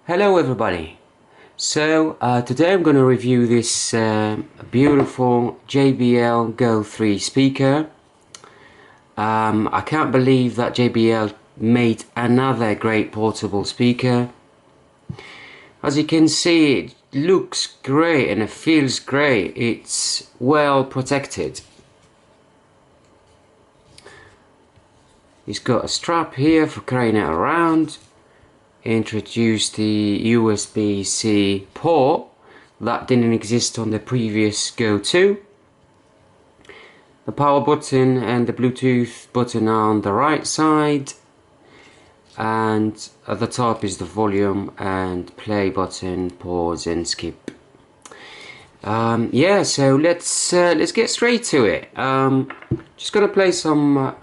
Hello everybody. Today I'm going to review this beautiful JBL GO3 speaker. I can't believe that JBL made another great portable speaker. As you can see, it looks great and it feels great. It's well protected. It's got a strap here for carrying it around. Introduce the USB-C port that didn't exist on the previous GO2. The power button and the Bluetooth button are on the right side, and at the top is the volume and play button, pause and skip. Yeah, so let's get straight to it. Just gonna play some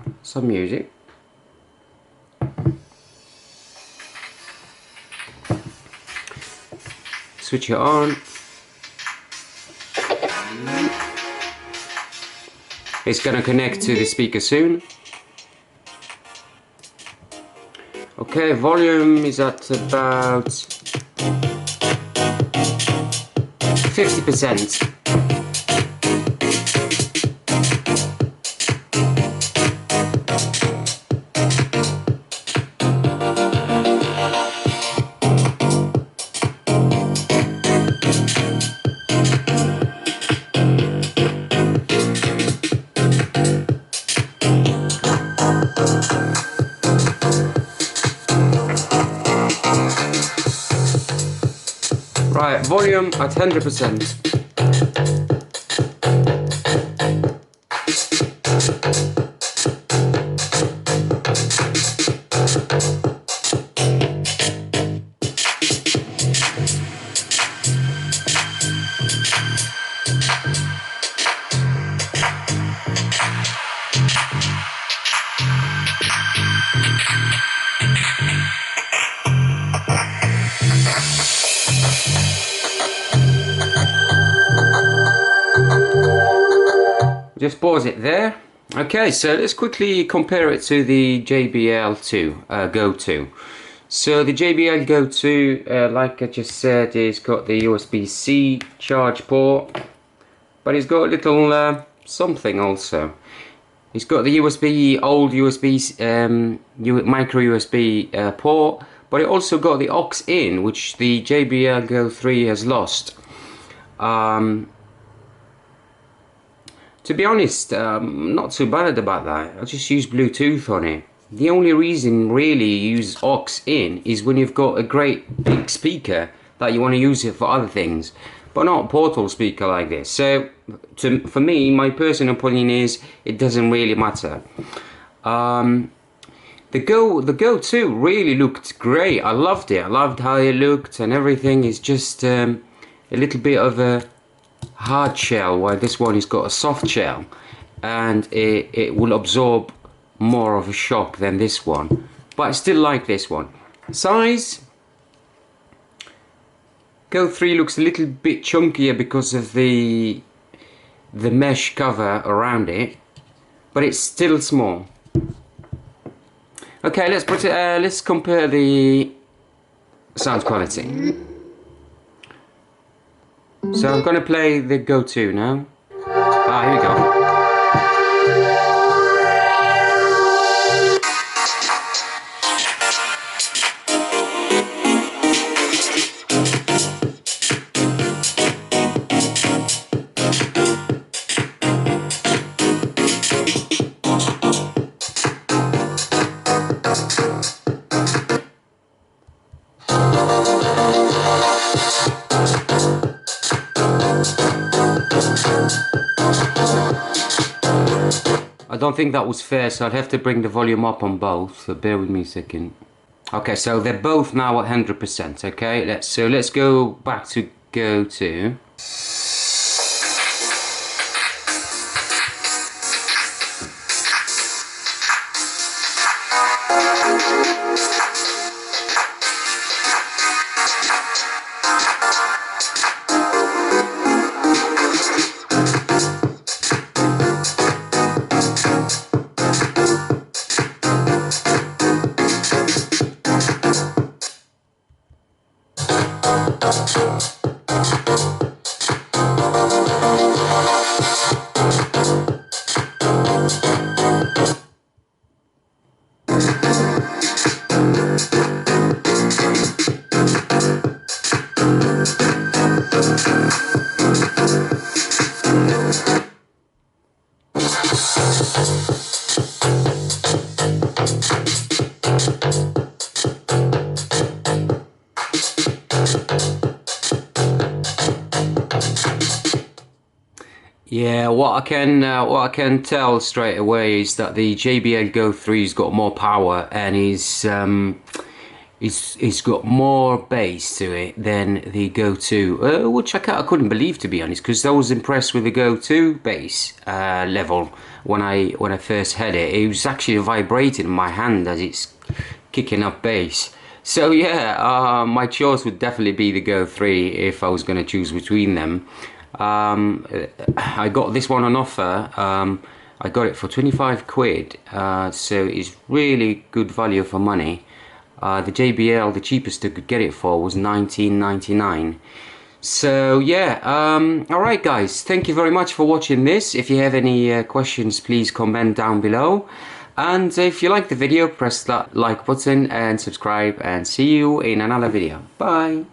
music. Switch it on. It's gonna connect to the speaker soon. Okay, volume is at about 50%. Right, volume at 100%. Just pause it there. Okay, so let's quickly compare it to the JBL GO2. So the JBL GO2, like I just said, it's got the USB-C charge port, but it's got a little something also. It's got the old USB micro USB port, but it also got the aux in, which the JBL GO3 has lost. To be honest, not too bad about that. I just use Bluetooth on it. The only reason really you use aux in is when you've got a great big speaker that you want to use it for other things, but not a portable speaker like this. So for me, my personal opinion is it doesn't really matter. The GO2 really looked great. I loved it. I loved how it looked and everything. Is just a little bit of a hard shell, while this one has got a soft shell, and it will absorb more of a shock than this one, but I still like this one. Size, GO3 looks a little bit chunkier because of the mesh cover around it, but it's still small. Okay, let's compare the sound quality. So I'm going to play the GO2 now. Here we go. I don't think that was fair, so I'd have to bring the volume up on both, so bear with me a second. Okay, so they're both now at 100%, okay? Let's go back to GO2. Yeah, what I can tell straight away is that the JBL GO3's got more power, and it's got more bass to it than the GO2, which I couldn't believe, to be honest, because I was impressed with the GO2 bass level when I first had it. It was actually vibrating in my hand as it's kicking up bass. So yeah, my choice would definitely be the GO3 if I was going to choose between them. I got this one on offer. I got it for 25 quid, so it's really good value for money. The JBL, the cheapest I could get it for was 19.99. So yeah, alright guys, thank you very much for watching this. If you have any questions, please comment down below. And if you like the video, press that like button and subscribe, and see you in another video. Bye!